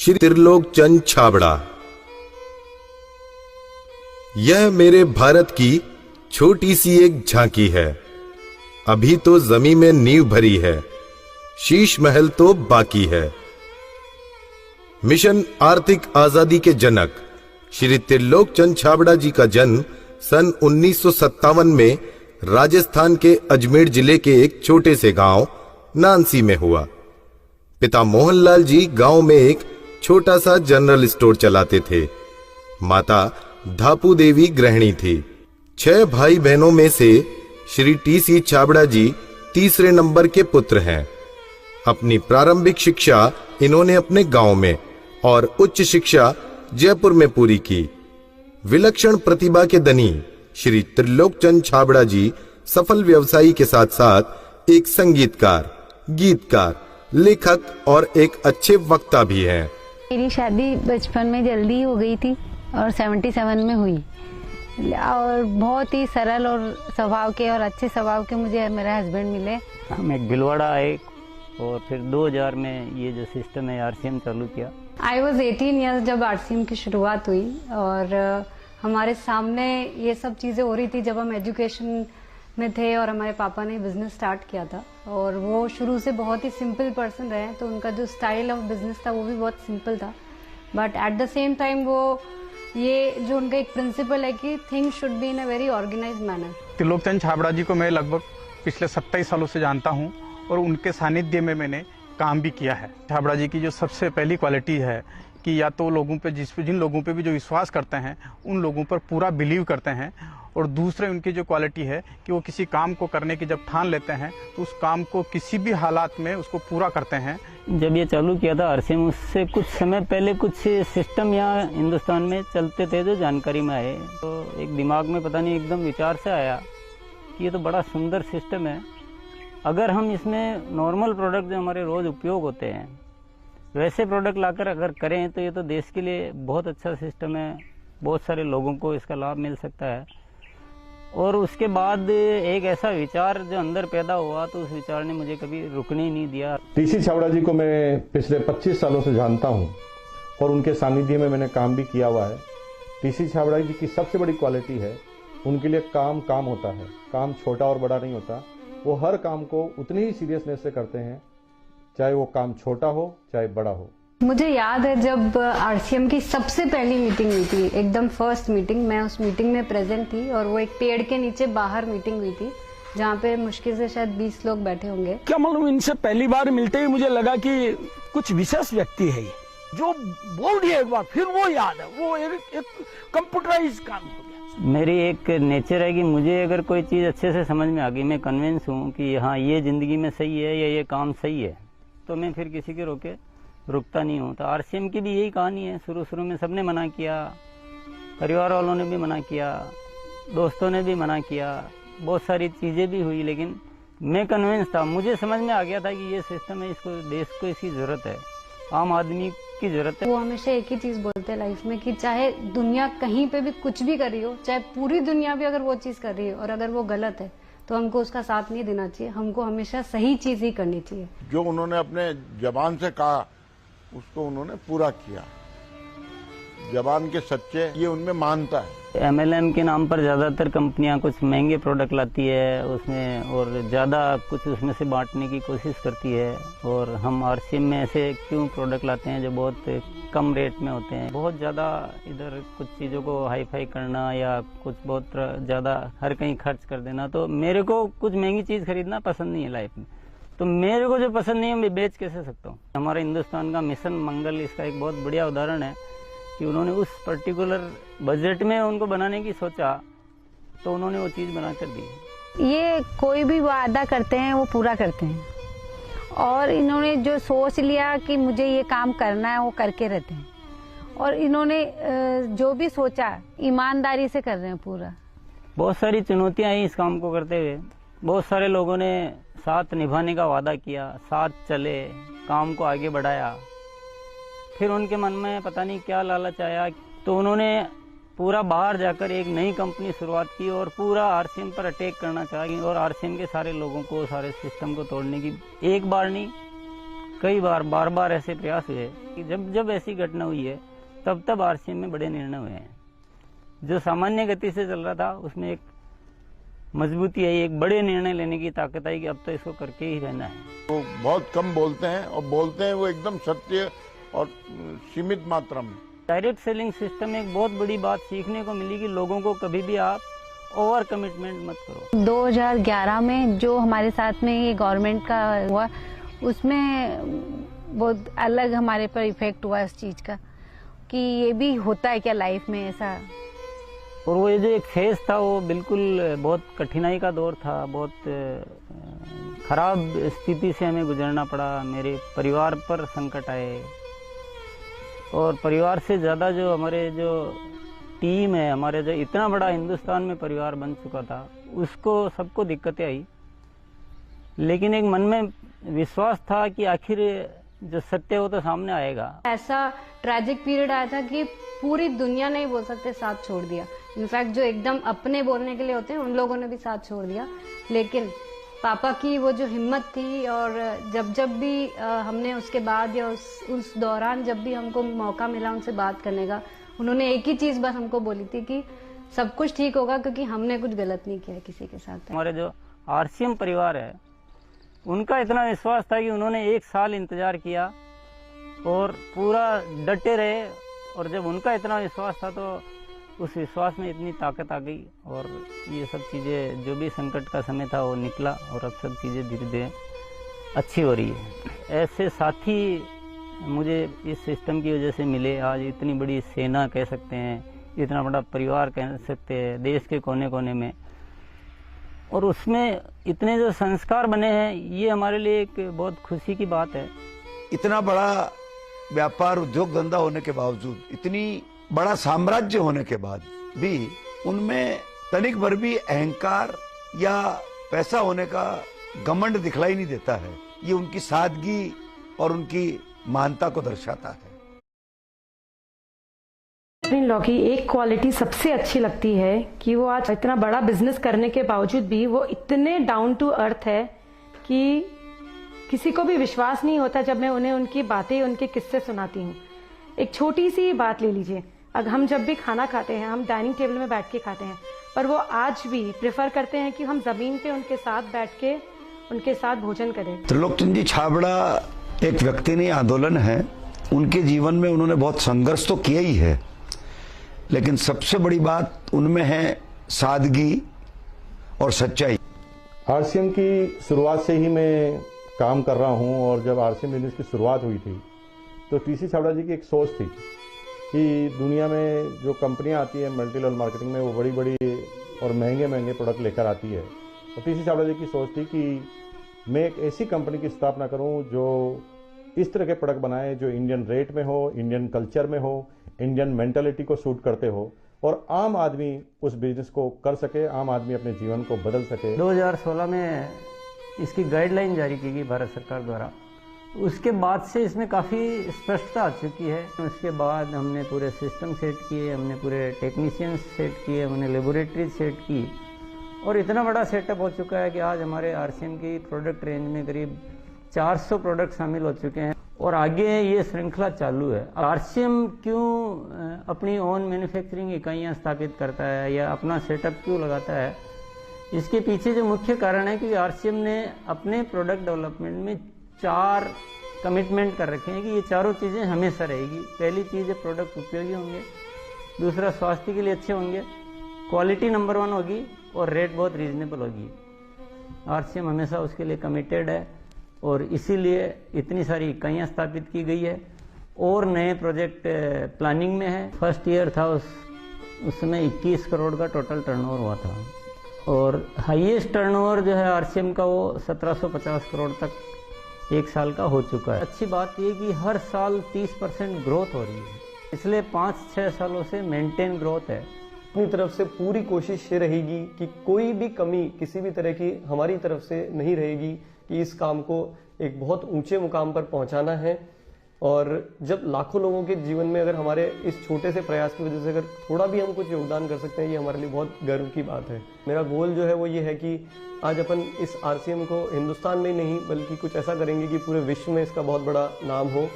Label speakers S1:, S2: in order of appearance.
S1: श्री त्रिलोक चंद छाबड़ा। यह मेरे भारत की छोटी सी एक झांकी है। अभी तो जमीन में नींव भरी है, शीश महल तो बाकी है। मिशन आर्थिक आजादी के जनक श्री त्रिलोक चंद छाबड़ा जी का जन्म सन 1957 में राजस्थान के अजमेर जिले के एक छोटे से गांव नानसी में हुआ। पिता मोहनलाल जी गांव में एक छोटा सा जनरल स्टोर चलाते थे। माता धापू देवी गृहिणी थी। 6 भाई बहनों में से श्री टी.सी. छाबड़ा जी तीसरे नंबर के पुत्र हैं। अपनी प्रारंभिक शिक्षा इन्होंने अपने गांव में और उच्च शिक्षा जयपुर में पूरी की। विलक्षण प्रतिभा के धनी श्री त्रिलोक चंद छाबड़ा जी सफल व्यवसायी के साथ साथ एक संगीतकार, गीतकार, लेखक और एक अच्छे वक्ता भी हैं।
S2: मेरी शादी बचपन में जल्दी हो गई थी और 77 में हुई और बहुत ही सरल और स्वभाव के और अच्छे स्वभाव के मुझे मेरा हस्बैंड मिले।
S3: हम एक भिलवाड़ा आए और फिर 2000 में ये जो सिस्टम है आरसीएम चालू किया।
S2: आई वॉज 18 ईयर्स जब आरसीएम की शुरुआत हुई और हमारे सामने ये सब चीज़ें हो रही थी जब हम एजुकेशन में थे और हमारे पापा ने बिजनेस स्टार्ट किया था और वो शुरू से बहुत ही सिंपल पर्सन रहे, तो उनका जो स्टाइल ऑफ बिजनेस था वो भी बहुत सिंपल था। But at the same time वो ये जो उनका एक प्रिंसिपल है कि things should be in a very organised manner.
S4: Trilok Chand Chhabra ji को मैं लगभग पिछले 27 सालों से जानता हूं और उनके सानिध्य में मैंने काम भी किया है। छाबड़ा जी की जो सबसे पहली क्वालिटी है कि या तो लोगों पे जिन लोगों पे भी जो विश्वास करते हैं उन लोगों पर पूरा बिलीव करते हैं, और दूसरे उनकी जो क्वालिटी है कि वो किसी काम को करने की जब ठान लेते हैं तो उस काम को किसी भी हालात में उसको पूरा करते हैं।
S3: जब ये चालू किया था आरसीएम, उससे कुछ समय पहले कुछ सिस्टम यहाँ हिंदुस्तान में चलते थे जो जानकारी में आए, तो एक दिमाग में पता नहीं एकदम विचार से आया कि ये तो बड़ा सुंदर सिस्टम है। अगर हम इसमें नॉर्मल प्रोडक्ट जो हमारे रोज़ उपयोग होते हैं वैसे प्रोडक्ट लाकर अगर करें तो ये तो देश के लिए बहुत अच्छा सिस्टम है, बहुत सारे लोगों को इसका लाभ मिल सकता है। और उसके बाद एक ऐसा विचार जो अंदर पैदा हुआ तो उस विचार ने मुझे कभी रुकने ही नहीं दिया।
S5: टी.सी. छाबड़ा जी को मैं पिछले 25 सालों से जानता हूं और उनके सानिध्य में मैंने काम भी किया हुआ है। टी.सी. छाबड़ा जी की सबसे बड़ी क्वालिटी है उनके लिए काम होता है। काम छोटा और बड़ा नहीं होता, वो हर काम को उतनी ही सीरियसनेस से करते हैं, चाहे वो काम छोटा हो चाहे बड़ा हो।
S2: मुझे याद है जब आरसीएम की सबसे पहली मीटिंग हुई थी, एकदम फर्स्ट मीटिंग, मैं उस मीटिंग में प्रेजेंट थी और वो एक पेड़ के नीचे बाहर मीटिंग हुई थी जहाँ पे मुश्किल से शायद 20 लोग बैठे होंगे।
S6: क्या मालूम, इनसे पहली बार मिलते ही मुझे लगा कि कुछ विशेष व्यक्ति है जो बोल दिया एक बार फिर वो याद है, वो एक कंप्यूटराइज काम हो गया।
S3: मेरी एक नेचर है कि मुझे अगर कोई चीज़ अच्छे से समझ में आ गई, मैं कन्विंस हूँ कि हाँ ये जिंदगी में सही है या ये काम सही है, तो मैं फिर किसी के रोके रुकता नहीं हूँ। तो आरसीएम की भी यही कहानी है। शुरू में सबने मना किया, परिवार वालों ने भी मना किया, दोस्तों ने भी मना किया, बहुत सारी चीज़ें भी हुई, लेकिन मैं कन्विंस था, मुझे समझ में आ गया था कि ये सिस्टम है, इसको देश को इसकी ज़रूरत है, आम आदमी की ज़रूरत है।
S2: वो हमेशा एक ही चीज़ बोलते हैं लाइफ में कि चाहे दुनिया कहीं पे भी कुछ भी कर रही हो, चाहे पूरी दुनिया भी अगर वो चीज़ कर रही है और अगर वो गलत है तो हमको उसका साथ नहीं देना चाहिए, हमको हमेशा सही चीज़ ही करनी चाहिए।
S7: जो उन्होंने अपने जबान से कहा उसको उन्होंने पूरा किया। जबान के सच्चे ये उनमें मानता है।
S3: एमएलएम के नाम पर ज़्यादातर कंपनियां कुछ महंगे प्रोडक्ट लाती है उसमें और ज़्यादा कुछ उसमें से बांटने की कोशिश करती है, और हम आरसीएम में ऐसे क्यों प्रोडक्ट लाते हैं जो बहुत कम रेट में होते हैं। बहुत ज़्यादा इधर कुछ चीज़ों को हाई फाई करना या कुछ बहुत ज़्यादा हर कहीं खर्च कर देना, तो मेरे को कुछ महंगी चीज़ खरीदना पसंद नहीं है लाइफ में। तो मेरे को जो पसंद नहीं है मैं बेच कैसे सकता हूँ। हमारे हिंदुस्तान का मिशन मंगल इसका एक बहुत बढ़िया उदाहरण है कि उन्होंने उस पर्टिकुलर बजट में उनको बनाने की सोचा तो उन्होंने वो चीज़ बना कर दी।
S2: ये कोई भी वादा करते हैं वो पूरा करते हैं और इन्होंने जो सोच लिया कि मुझे ये काम करना है वो करके रहते हैं, और इन्होंने जो भी सोचा ईमानदारी से कर रहे हैं पूरा।
S3: बहुत सारी चुनौतियाँ आई इस काम को करते हुए। बहुत सारे लोगों ने साथ निभाने का वादा किया, साथ चले, काम को आगे बढ़ाया, फिर उनके मन में पता नहीं क्या लालच आया तो उन्होंने पूरा बाहर जाकर एक नई कंपनी शुरुआत की और पूरा आरसीएम पर अटैक करना चाहा और आरसीएम के सारे लोगों को, सारे सिस्टम को तोड़ने की एक बार नहीं कई बार बार ऐसे प्रयास हुए कि जब ऐसी घटना हुई है तब आरसीएम में बड़े निर्णय हुए हैं। जो सामान्य गति से चल रहा था उसमें एक मजबूती आई, एक बड़े निर्णय लेने की ताकत आई कि अब तो इसको करके ही रहना है।
S7: वो बहुत कम बोलते हैं और बोलते हैं वो एकदम सत्य और सीमित मात्रा में।
S3: डायरेक्ट सेलिंग सिस्टम में एक बहुत बड़ी बात सीखने को मिली कि लोगों को कभी भी आप ओवर कमिटमेंट मत करो।
S2: 2011 में जो हमारे साथ में ये गवर्नमेंट का हुआ, उसमें बहुत अलग हमारे पर इफेक्ट हुआ इस चीज का कि ये भी होता है क्या लाइफ में ऐसा।
S3: और वो ये जो एक फेज था वो बिल्कुल बहुत कठिनाई का दौर था, बहुत खराब स्थिति से हमें गुजरना पड़ा। मेरे परिवार पर संकट आए और परिवार से ज़्यादा जो हमारे जो टीम है, हमारे जो इतना बड़ा हिंदुस्तान में परिवार बन चुका था, उसको सबको दिक्कतें आई। लेकिन एक मन में विश्वास था कि आखिर जो सत्य हो तो सामने आएगा।
S2: ऐसा ट्रैजिक पीरियड आया था कि पूरी दुनिया ने ही बोल सकते साथ छोड़ दिया। इनफैक्ट जो एकदम अपने बोलने के लिए होते हैं उन लोगों ने भी साथ छोड़ दिया। लेकिन पापा की वो जो हिम्मत थी, और जब भी हमने उसके बाद या उस दौरान जब भी हमको मौका मिला उनसे बात करने का, उन्होंने एक ही चीज बस हमको बोली थी कि सब कुछ ठीक होगा क्योंकि हमने कुछ गलत नहीं किया किसी के साथ।
S3: हमारे जो आरसीएम परिवार है उनका इतना विश्वास था कि उन्होंने 1 साल इंतजार किया और पूरा डटे रहे। और जब उनका इतना विश्वास था तो उस विश्वास में इतनी ताकत आ गई और ये सब चीज़ें, जो भी संकट का समय था वो निकला और अब सब चीज़ें धीरे धीरे अच्छी हो रही है। ऐसे साथी मुझे इस सिस्टम की वजह से मिले। आज इतनी बड़ी सेना कह सकते हैं, इतना बड़ा परिवार कह सकते हैं देश के कोने कोने में, और उसमें इतने जो संस्कार बने हैं, ये हमारे लिए एक बहुत खुशी की बात है।
S8: इतना बड़ा व्यापार उद्योग धंधा होने के बावजूद, इतनी बड़ा साम्राज्य होने के बाद भी उनमें तनिक भर भी अहंकार या पैसा होने का घमंड दिखलाई नहीं देता है। ये उनकी सादगी और उनकी महानता को दर्शाता है।
S9: लॉ की एक क्वालिटी सबसे अच्छी लगती है कि वो आज इतना बड़ा बिजनेस करने के बावजूद भी वो इतने डाउन टू अर्थ है कि किसी को भी विश्वास नहीं होता जब मैं उन्हें उनकी बातें, उनके किस्से सुनाती हूँ। एक छोटी सी बात ले लीजिए, अगर हम जब भी खाना खाते हैं हम डाइनिंग टेबल में बैठ के खाते हैं, पर वो आज भी प्रेफर करते हैं कि हम जमीन पे उनके साथ बैठ के उनके साथ भोजन करें।
S8: त्रिलोकचंद जी छाबड़ा एक व्यक्ति नहीं, आंदोलन है। उनके जीवन में उन्होंने बहुत संघर्ष तो किया ही है, लेकिन सबसे बड़ी बात उनमें है सादगी और सच्चाई।
S5: आरसीएम की शुरुआत से ही मैं काम कर रहा हूं, और जब आरसीएम बिजनेस की शुरुआत हुई थी तो टीसी छाबड़ा जी की एक सोच थी कि दुनिया में जो कंपनियां आती है मल्टी लेवल मार्केटिंग में, वो बड़ी बड़ी और महंगे महंगे प्रोडक्ट लेकर आती है। और टीसी छाबड़ा जी की सोच थी कि मैं एक ऐसी कंपनी की स्थापना करूं जो इस तरह के प्रोडक्ट बनाए जो इंडियन रेट में हो, इंडियन कल्चर में हो, इंडियन मेंटालिटी को सूट करते हो, और आम आदमी उस बिजनेस को कर सके, आम आदमी अपने जीवन को बदल सके।
S3: 2016 में इसकी गाइडलाइन जारी की गई भारत सरकार द्वारा। उसके बाद से इसमें काफ़ी स्पष्टता आ चुकी है। उसके बाद हमने पूरे सिस्टम सेट किए, हमने पूरे टेक्नीशियंस सेट किए, हमने लेबोरेटरी सेट की, और इतना बड़ा सेटअप हो चुका है कि आज हमारे आरसीएम की प्रोडक्ट रेंज में करीब 400 प्रोडक्ट शामिल हो चुके हैं और आगे ये श्रृंखला चालू है। आरसीएम क्यों अपनी ओन मैन्युफैक्चरिंग इकाइयाँ स्थापित करता है या अपना सेटअप क्यों लगाता है, इसके पीछे जो मुख्य कारण है कि आरसीएम ने अपने प्रोडक्ट डेवलपमेंट में 4 कमिटमेंट कर रखे हैं कि ये चारों चीज़ें हमेशा रहेगी। पहली चीज़ है प्रोडक्ट उपयोगी होंगे, दूसरा स्वास्थ्य के लिए अच्छे होंगे, क्वालिटी नंबर 1 होगी और रेट बहुत रीजनेबल होगी। आरसीएम हमेशा उसके लिए कमिटेड है और इसीलिए इतनी सारी इकाइयाँ स्थापित की गई है और नए प्रोजेक्ट प्लानिंग में है। फर्स्ट ईयर था उस समय 21 करोड़ का टोटल टर्नओवर हुआ था और हाईएस्ट टर्नओवर जो है आरसीएम का वो 1750 करोड़ तक एक साल का हो चुका है। अच्छी बात ये कि हर साल 30% ग्रोथ हो रही है, इसलिए 5-6 सालों से मेंटेन ग्रोथ है।
S10: अपनी तरफ से पूरी कोशिश ये रहेगी कि कोई भी कमी किसी भी तरह की हमारी तरफ से नहीं रहेगी, कि इस काम को एक बहुत ऊंचे मुकाम पर पहुंचाना है और जब लाखों लोगों के जीवन में अगर हमारे इस छोटे से प्रयास की वजह से अगर थोड़ा भी हम कुछ योगदान कर सकते हैं, ये हमारे लिए बहुत गर्व की बात है। मेरा गोल जो है वो ये है कि आज अपन इस RCM को हिंदुस्तान में ही नहीं बल्कि कुछ ऐसा करेंगे कि पूरे विश्व में इसका बहुत बड़ा नाम हो।